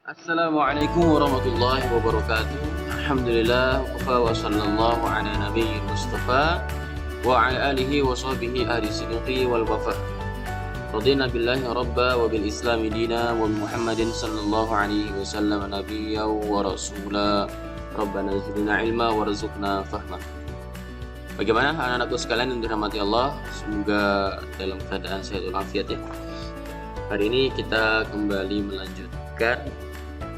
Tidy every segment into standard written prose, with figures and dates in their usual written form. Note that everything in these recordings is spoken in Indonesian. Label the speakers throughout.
Speaker 1: Assalamualaikum warahmatullahi wabarakatuh. Alhamdulillah wa sallallahu ala nabiyil mustafa wa ala alihi wa sahbihi ahli sidqi wal wafa. Radina billahi rabba wa bil islami dina wa bi Muhammadin sallallahu alaihi wasallam nabiyya wa rasula. Rabbana zidna ilma warzuqna fahma. Bagaimana anak-anakku sekalian yang dirahmati Allah? Semoga dalam keadaan sehat walafiat ya. Hari ini kita kembali melanjutkan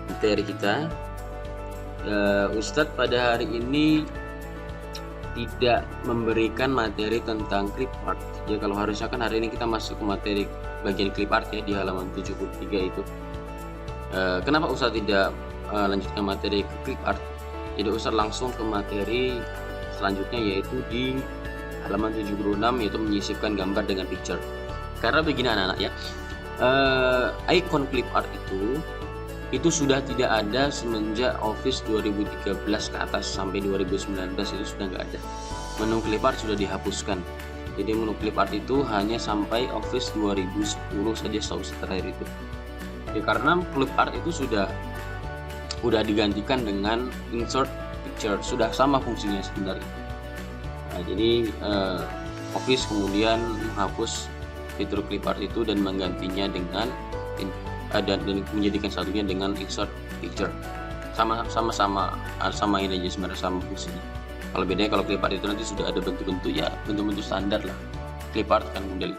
Speaker 1: materi kita. Ustadz pada hari ini tidak memberikan materi tentang clip art. Ya kalau harusnya kan hari ini kita masuk ke materi bagian clip art ya di halaman 73 itu. Kenapa Ustadz tidak lanjutkan materi ke clip art? Jadi Ustadz langsung ke materi selanjutnya yaitu di halaman 76 yaitu menyisipkan gambar dengan picture. Karena begini anak-anak ya, icon clip art itu sudah tidak ada semenjak Office 2013 ke atas sampai 2019 itu sudah nggak ada. Menu clip art sudah dihapuskan. Jadi menu clip art itu hanya sampai Office 2010 saja setahu terakhir itu. Ya, karena clip art itu sudah digantikan dengan insert picture, sudah sama fungsinya sebenarnya. Nah, jadi Office kemudian menghapus fitur clip art itu dan menggantinya dengan dan menjadikan satunya dengan insert picture. Sama ini aja sebenarnya, sama fungsinya. Kalau bedanya kalau clip art itu nanti sudah ada bentuk-bentuk standar lah. Clip art kan model.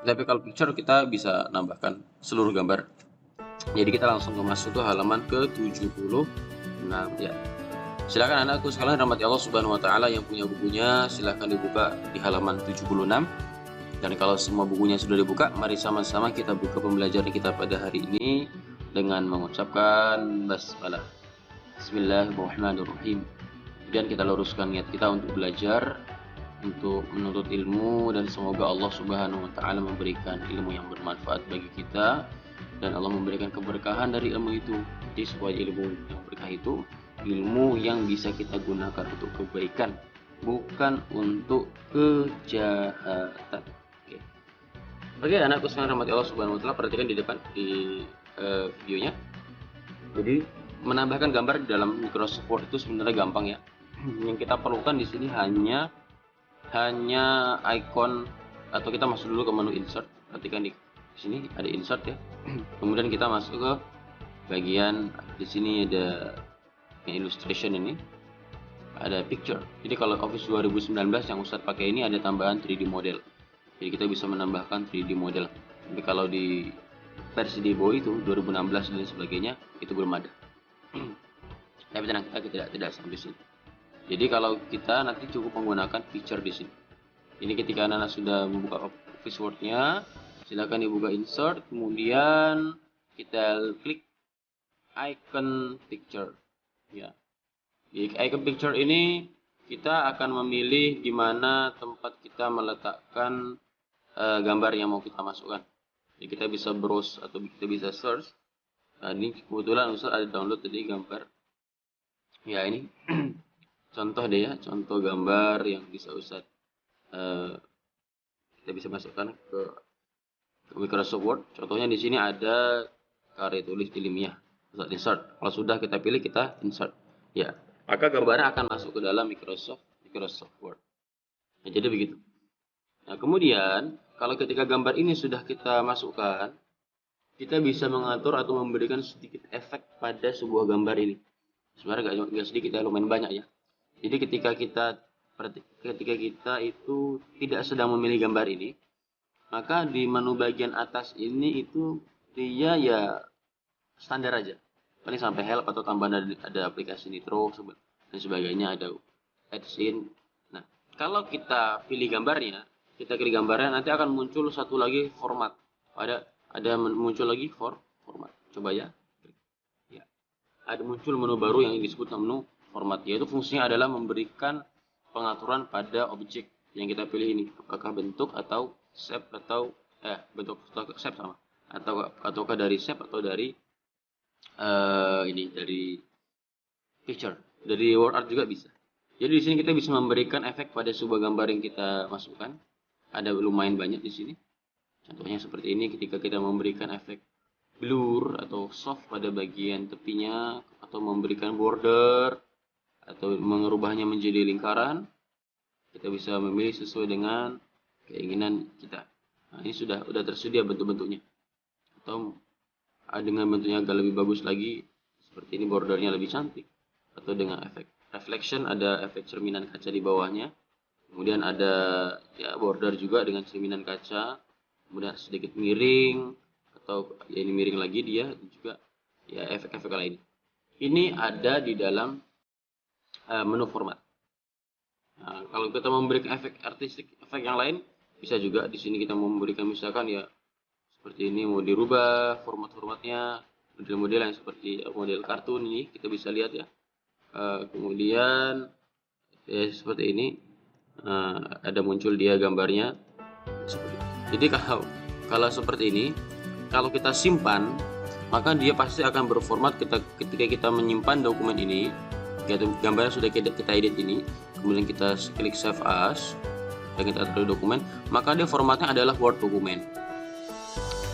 Speaker 1: Tapi kalau picture kita bisa nambahkan seluruh gambar. Jadi kita langsung masuk ke halaman ke-76 ya. Silakan anakku sekalian rahmati Allah Subhanahu wa taala, yang punya bukunya silakan dibuka di halaman 76. Dan kalau semua bukunya sudah dibuka, mari sama-sama kita buka pembelajaran kita pada hari ini dengan mengucapkan basmalah. Bismillahirrahmanirrahim. Kemudian kita luruskan niat kita untuk belajar, untuk menuntut ilmu, dan semoga Allah Subhanahu wa taala memberikan ilmu yang bermanfaat bagi kita dan Allah memberikan keberkahan dari ilmu itu. Jadi sebuah ilmu yang berkah itu ilmu yang bisa kita gunakan untuk kebaikan, bukan untuk kejahatan. Oke, anakku sekalian rahmati Allah Subhanahu wa taala, perhatikan di depan di videonya. Jadi menambahkan gambar di dalam Microsoft Word itu sebenarnya gampang ya. Yang kita perlukan di sini hanya icon, atau kita masuk dulu ke menu insert. Perhatikan di sini ada insert ya. Kemudian kita masuk ke bagian di sini ada illustration, ini ada picture. Jadi kalau Office 2019 yang Ustadz pakai ini ada tambahan 3D model. Jadi kita bisa menambahkan 3D model. Tapi kalau di versi di bawah itu 2016 dan sebagainya itu belum ada. Tapi tenang, kita tidak sampai sini. Jadi kalau kita nanti cukup menggunakan picture di sini. Ini ketika anak sudah membuka Office Word-nya, silakan dibuka insert, kemudian kita klik icon picture. Ya. Di icon picture ini kita akan memilih di mana tempat kita meletakkan gambar yang mau kita masukkan. Jadi kita bisa browse atau kita bisa search. Nah, ini kebetulan Ustaz ada download tadi gambar. Ya ini contoh deh ya, contoh gambar yang bisa Ustaz kita bisa masukkan ke Microsoft Word. Contohnya di sini ada karya tulis ilmiah. Ustaz insert. Kalau sudah kita pilih, kita insert. Ya, maka gambarnya akan masuk ke dalam Microsoft Word. Nah, jadi begitu. Nah, kemudian kalau ketika gambar ini sudah kita masukkan, kita bisa mengatur atau memberikan sedikit efek pada sebuah gambar ini. Sebenarnya nggak sedikit ya, lumayan banyak ya. Jadi ketika kita itu tidak sedang memilih gambar ini, maka di menu bagian atas ini itu dia ya standar aja. Paling sampai help atau tambahan ada aplikasi Nitro dan sebagainya, ada AdSense. Nah, kalau kita pilih gambarnya, nanti akan muncul satu lagi format. Ada muncul lagi format. Coba ya. Ya. Ada muncul menu baru yang disebut menu format. Yaitu fungsinya adalah memberikan pengaturan pada objek yang kita pilih ini. Apakah bentuk atau shape atau bentuk atau shape sama. Ataukah dari shape atau dari dari picture. Dari word art juga bisa. Jadi di sini kita bisa memberikan efek pada sebuah gambar yang kita masukkan. Ada lumayan banyak di sini. Contohnya seperti ini, ketika kita memberikan efek blur atau soft pada bagian tepinya, atau memberikan border, atau mengubahnya menjadi lingkaran. Kita bisa memilih sesuai dengan keinginan kita. Nah, ini sudah tersedia bentuk-bentuknya. Atau dengan bentuknya agak lebih bagus lagi, seperti ini bordernya lebih cantik. Atau dengan efek reflection, ada efek cerminan kaca di bawahnya. Kemudian ada ya border juga dengan cerminan kaca. Kemudian sedikit miring, atau ya ini miring lagi dia, juga ya efek-efek lain. Ini ada di dalam menu format. Nah, kalau kita memberikan efek artistik, efek yang lain, bisa juga di sini kita memberikan misalkan ya seperti ini, mau dirubah format-formatnya, model-model yang seperti model kartun ini kita bisa lihat ya. Kemudian ya seperti ini, ada muncul dia gambarnya seperti itu. Jadi kalau seperti ini, kalau kita simpan, maka dia pasti akan berformat ketika kita menyimpan dokumen ini. Gambarnya sudah kita edit ini, kemudian kita klik save as dan kita taruh dokumen, maka dia formatnya adalah Word dokumen.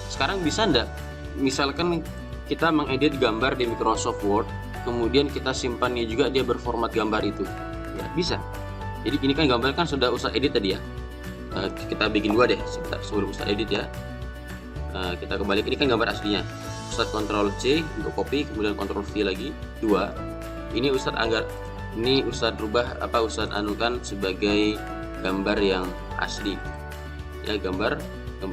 Speaker 1: Sekarang bisa enggak, misalkan kita mengedit gambar di Microsoft Word, kemudian kita simpannya juga dia berformat gambar itu, ya bisa. Jadi ini kan gambar kan sudah Ustadz edit tadi ya. Kita bikin dua deh sebentar sebelum Ustadz edit ya. Kita kembali, ini kan gambar aslinya. Ustadz Ctrl C untuk copy, kemudian Ctrl V lagi, 2. Ini Ustadz rubah Ustadz anukan sebagai gambar yang asli. Ya, gambar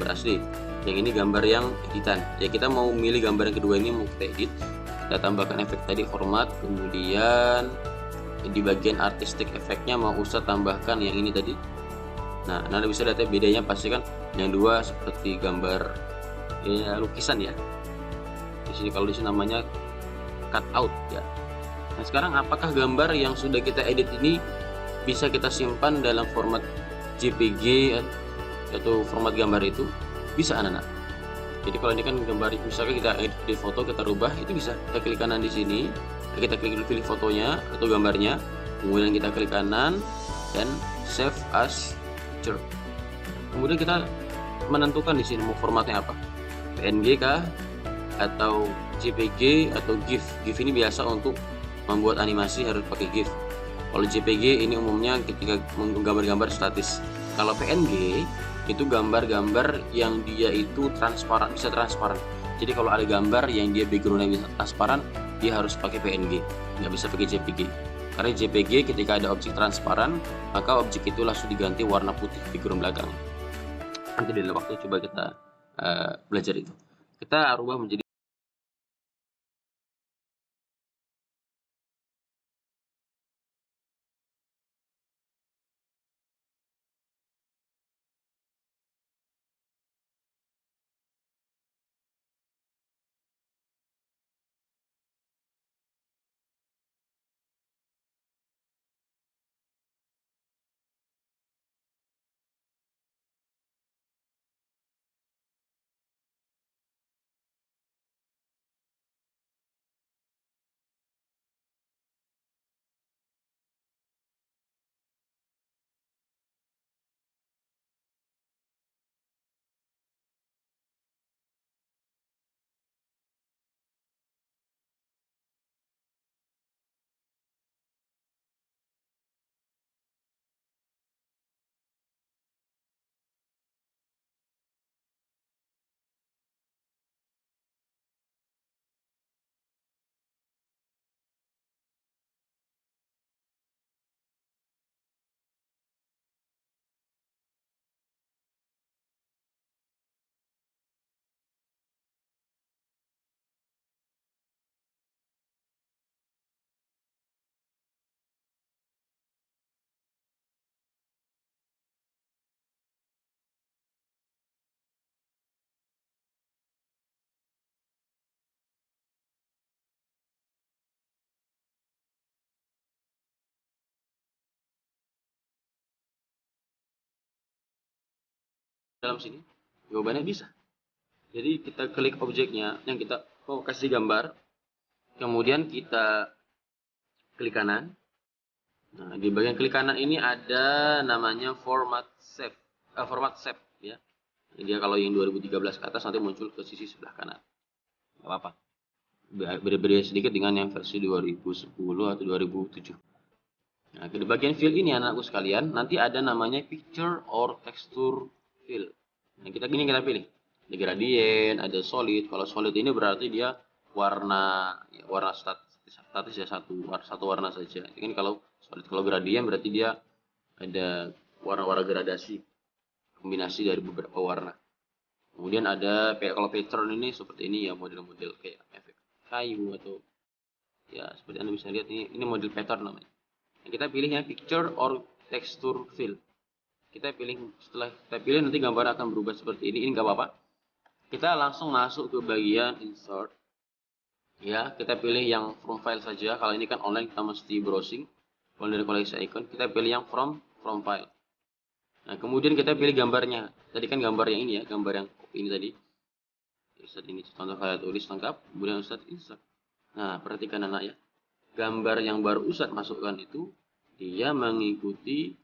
Speaker 1: asli. Yang ini gambar yang editan. Ya, kita mau milih gambar yang kedua ini, mau kita edit. Kita tambahkan efek tadi format, kemudian di bagian artistik efeknya mau Ustadz tambahkan yang ini tadi. Nah, Anda bisa lihat bedanya pasti kan, yang dua seperti gambar ya lukisan ya. Di sini kalau di sini namanya cut out ya. Nah, sekarang apakah gambar yang sudah kita edit ini bisa kita simpan dalam format JPG atau format gambar itu? Bisa anak-anak. Jadi kalau ini kan gambar, misalkan kita edit di foto, kita rubah, itu bisa. Kita klik kanan di sini, kita klik pilih fotonya atau gambarnya, kemudian kita klik kanan dan save as picture. Kemudian kita menentukan di sini mau formatnya apa, PNG kah atau JPG atau GIF. GIF ini biasa untuk membuat animasi harus pakai GIF. Kalau JPG ini umumnya ketika menggambar-gambar statis. Kalau PNG itu gambar-gambar yang dia itu transparan, bisa transparan. Jadi kalau ada gambar yang dia backgroundnya bisa transparan, dia harus pakai PNG, nggak bisa pakai JPG. Karena JPG ketika ada objek transparan, maka objek itu langsung diganti warna putih background belakang. Nanti dalam waktu coba kita belajar itu. Kita rubah menjadi dalam sini, jawabannya bisa. Jadi kita klik objeknya yang kita mau kasih gambar, kemudian kita klik kanan. Nah, di bagian klik kanan ini ada namanya format save ya. Dia kalau yang 2013 ke atas nanti muncul ke sisi sebelah kanan. nggak apa-apa. Beda-beda sedikit dengan yang versi 2010 atau 2007. Nah, di bagian fill ini anakku sekalian, nanti ada namanya picture or texture fill. Nah, kita pilih. Ada gradient, ada solid. Kalau solid ini berarti dia warna statis ya, satu warna saja. Ini kan kalau solid. Kalau gradient berarti dia ada warna-warna gradasi, kombinasi dari beberapa warna. Kemudian ada kalau pattern ini seperti ini ya, model-model kayak efek kayu atau ya seperti Anda bisa lihat ini model pattern namanya. Nah, kita pilih yang picture or texture fill. Setelah kita pilih nanti gambar akan berubah seperti ini nggak apa-apa. Kita langsung masuk ke bagian insert. Ya, kita pilih yang from file saja. Kalau ini kan online kita mesti browsing. Kalau dari koleksi icon, kita pilih yang from file. Nah, kemudian kita pilih gambarnya. Tadi kan gambar yang ini ya, gambar yang ini tadi. Insert ini contoh kayak tulis lengkap, kemudian Ustadz insert. Nah, perhatikan anak ya. Gambar yang baru Ustadz masukkan itu dia mengikuti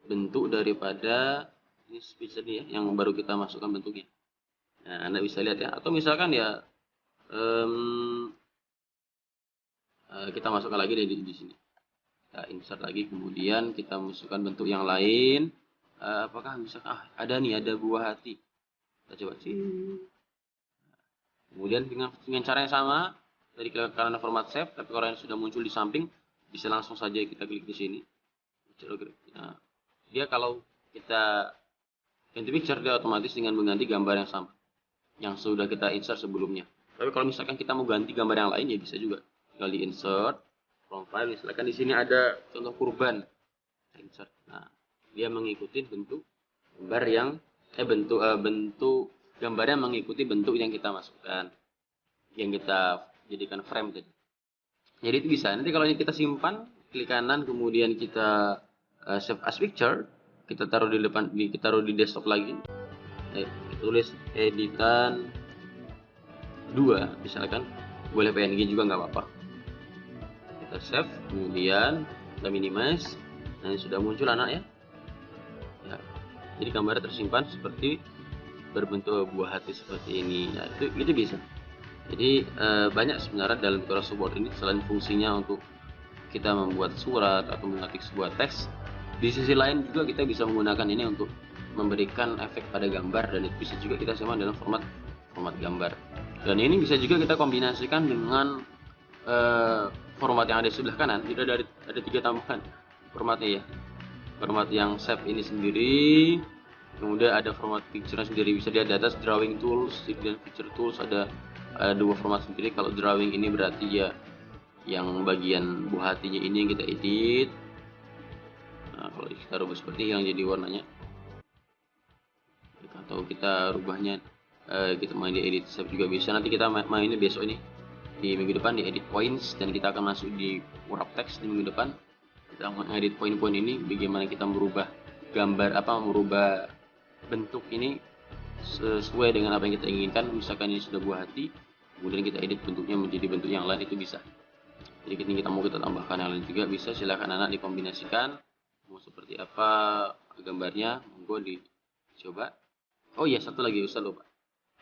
Speaker 1: bentuk daripada ini speech tadi ya, yang baru kita masukkan bentuknya. Nah, Anda bisa lihat ya. Atau misalkan ya kita masukkan lagi di sini. Kita insert lagi, kemudian kita masukkan bentuk yang lain. Apakah misalkan ada buah hati. Kita coba sih. Kemudian dengan cara yang sama, tadi karena format save, tapi kalau yang sudah muncul di samping, bisa langsung saja kita klik di sini. Nah, dia kalau kita ganti picture, dia otomatis dengan mengganti gambar yang sama, yang sudah kita insert sebelumnya. Tapi kalau misalkan kita mau ganti gambar yang lain, ya bisa juga. Tinggal di insert, from file, misalkan di sini ada contoh kurban, insert. Nah, dia mengikuti bentuk gambar yang bentuk gambarnya mengikuti bentuk yang kita masukkan, yang kita jadikan frame tadi. Jadi itu bisa. Nanti kalau ini kita simpan, klik kanan, kemudian kita save as picture, kita taruh di depan, kita taruh di desktop lagi. Tulis editan 2, misalkan, boleh PNG juga nggak apa-apa. Kita save, kemudian kita minimize. Nah, ini sudah muncul anak ya. Jadi gambar tersimpan seperti berbentuk buah hati seperti ini. Nah, itu bisa. Jadi banyak sebenarnya dalam Microsoft Word ini, selain fungsinya untuk kita membuat surat atau mengetik sebuah teks, di sisi lain juga kita bisa menggunakan ini untuk memberikan efek pada gambar, dan itu bisa juga kita simpan dalam format gambar. Dan ini bisa juga kita kombinasikan dengan format yang ada di sebelah kanan. Jadi ada 3 tambahan formatnya ya. Format yang save ini sendiri, kemudian ada format picture sendiri, bisa dia atas drawing tools dan picture tools, ada 2 format sendiri. Kalau drawing ini berarti ya yang bagian buah hatinya ini yang kita edit. Nah, kalau kita rubah seperti yang jadi warnanya, atau kita rubahnya kita main di edit save juga bisa. Nanti kita mainnya besok ini, di minggu depan, di edit points, dan kita akan masuk di wrap text di minggu depan. Kita mengedit poin-poin ini, bagaimana kita merubah gambar, merubah bentuk ini sesuai dengan apa yang kita inginkan. Misalkan ini sudah buah hati, kemudian kita edit bentuknya menjadi bentuk yang lain, itu bisa. Jadi kita mau kita tambahkan yang lain juga bisa. Silahkan anak dikombinasikan, mau seperti apa gambarnya, monggo dicoba. Oh iya, satu lagi Ustaz lupa.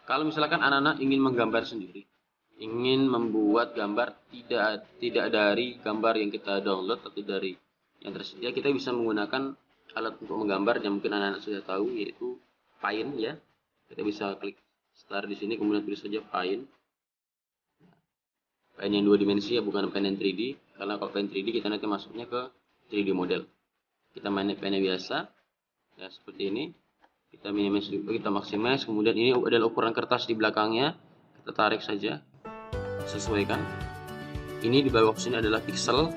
Speaker 1: Kalau misalkan anak-anak ingin menggambar sendiri, ingin membuat gambar tidak dari gambar yang kita download atau dari yang tersedia, kita bisa menggunakan alat untuk menggambar yang mungkin anak-anak sudah tahu, yaitu Paint ya. Kita bisa klik start di sini, kemudian tulis saja Paint. Paint yang 2 dimensi ya, bukan Paint yang 3D, karena kalau Paint 3D kita nanti masuknya ke 3D model. Kita main Paint biasa ya, seperti ini. Kita minimize dulu, kita maximize, kemudian ini adalah ukuran kertas di belakangnya, kita tarik saja, sesuaikan. Ini di bawah sini adalah pixel,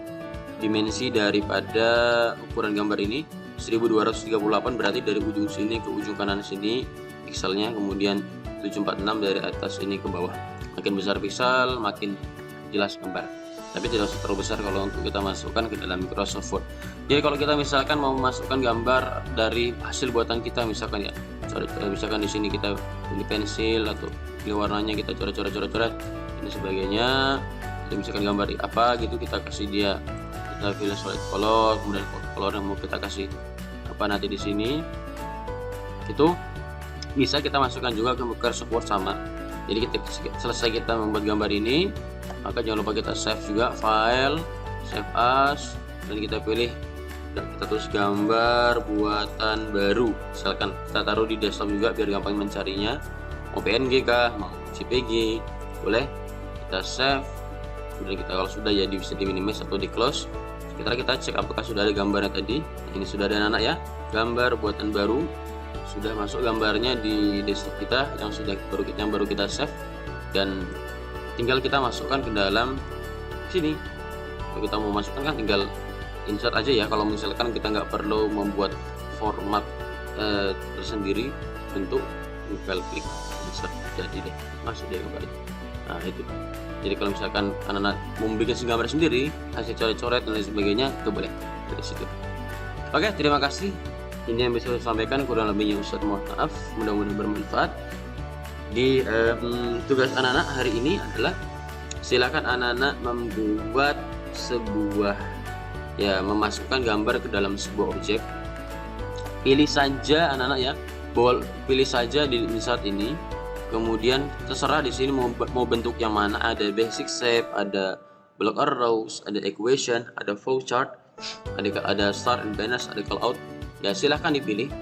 Speaker 1: dimensi daripada ukuran gambar ini 1238, berarti dari ujung sini ke ujung kanan sini pixelnya, kemudian 746 dari atas ini ke bawah. Makin besar pixel, makin jelas gambar, tapi tidak usah terlalu besar kalau untuk kita masukkan ke dalam Microsoft Word. Jadi kalau kita misalkan mau memasukkan gambar dari hasil buatan kita, misalkan ya, misalkan di sini kita pilih pensil atau pilih warnanya, kita coret ini sebagainya, kita misalkan gambar apa gitu, kita kasih dia, kita pilih solid color, kemudian color yang mau kita kasih apa nanti di sini, itu bisa kita masukkan juga ke Microsoft Word sama. Jadi selesai kita membuat gambar ini, maka jangan lupa kita save juga file, save as, dan kita pilih dan kita tulis gambar buatan baru. Misalkan kita taruh di desktop juga biar gampang mencarinya, mau PNG kah, mau JPG, boleh. Kita save, kemudian kita kalau sudah jadi bisa di minimize atau di close. Sekitar kita cek apakah sudah ada gambarnya tadi. Ini sudah ada anak ya, gambar buatan baru. Sudah masuk gambarnya di desktop kita yang baru kita save, dan tinggal kita masukkan ke dalam sini. Kalau kita mau masukkan kan tinggal insert aja ya. Kalau misalkan kita nggak perlu membuat format tersendiri bentuk, tinggal klik insert, jadi deh masuk deh gambarnya. Nah itu. Jadi kalau misalkan anak-anak mau bikin gambar sendiri, hasil coret-coret dan lain sebagainya, itu boleh dari situ. Oke, terima kasih. Ini yang bisa saya sampaikan, kurang lebihnya Ustadz mohon maaf, mudah-mudahan bermanfaat. Di tugas anak-anak hari ini adalah silakan anak-anak membuat sebuah, ya, memasukkan gambar ke dalam sebuah objek. Pilih saja anak-anak ya, pilih saja di saat ini. Kemudian terserah di sini mau bentuk yang mana, ada basic shape, ada block arrows, ada equation, ada flowchart, ada start and finish, ada call out. Ya silahkan dipilih.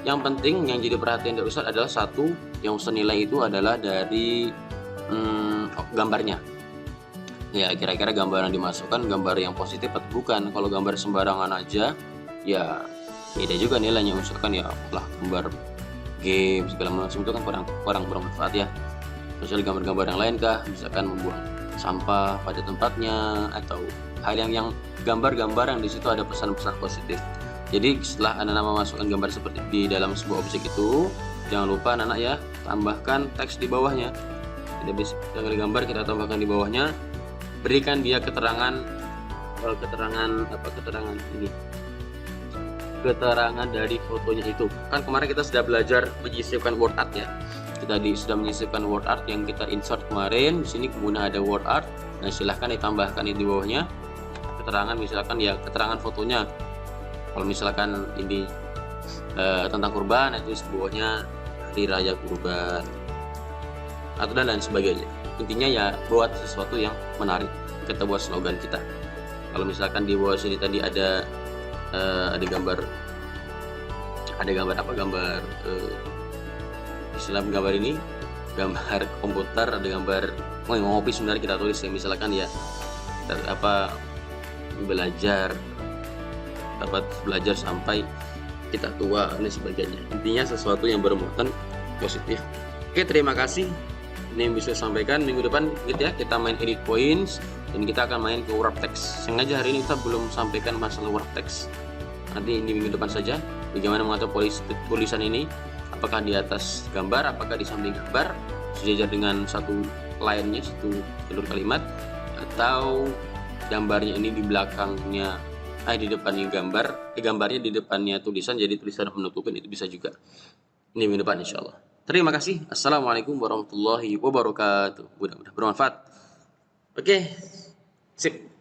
Speaker 1: Yang penting yang jadi perhatian dari Ustadz adalah satu, yang Ustadz nilai itu adalah dari gambarnya. Ya kira-kira gambar yang dimasukkan gambar yang positif atau bukan. Kalau gambar sembarangan aja, ya beda juga nilainya. Misalkan ya lah gambar game segala macam itu kan kurang bermanfaat ya. Misalnya gambar-gambar yang lain kah, misalkan membuang sampah pada tempatnya, atau hal yang gambar-gambar yang di situ ada pesan-pesan positif. Jadi setelah anak-anak memasukkan gambar seperti di dalam sebuah objek itu, jangan lupa anak-anak ya, tambahkan teks di bawahnya. Kita bisa gambar, kita tambahkan di bawahnya, berikan dia keterangan dari fotonya itu. Kan kemarin kita sudah belajar menyisipkan word art ya. Kita sudah menyisipkan word art yang kita insert kemarin. Di sini kemudian ada word art. Nah silahkan ditambahkan di bawahnya keterangan, misalkan ya keterangan fotonya. Kalau misalkan ini tentang kurban, itu di bawahnya hari raya kurban atau dan lain sebagainya. Intinya ya buat sesuatu yang menarik, kita buat slogan kita. Kalau misalkan di bawah sini tadi ada gambar Islam, gambar ini gambar komputer, ada gambar ngopi, sebenarnya kita tulis ya, misalkan ya belajar sampai kita tua dan sebagainya. Intinya sesuatu yang bermuatan positif. Oke, terima kasih. Ini yang bisa saya sampaikan. Minggu depan gitu ya, kita main edit points dan kita akan main ke wrap text. Sengaja hari ini kita belum sampaikan masalah wrap text. Nanti ini minggu depan saja. Bagaimana mengatur tulisan ini? Apakah di atas gambar, apakah di samping gambar, sejajar dengan satu line-nya, satu jalur kalimat, atau gambarnya ini di belakangnya, di depannya gambarnya di depannya tulisan, jadi tulisan menutupin, itu bisa juga. Ini minggu depan insya Allah. Terima kasih. Assalamualaikum warahmatullahi wabarakatuh. Mudah-mudahan bermanfaat. Oke, sip.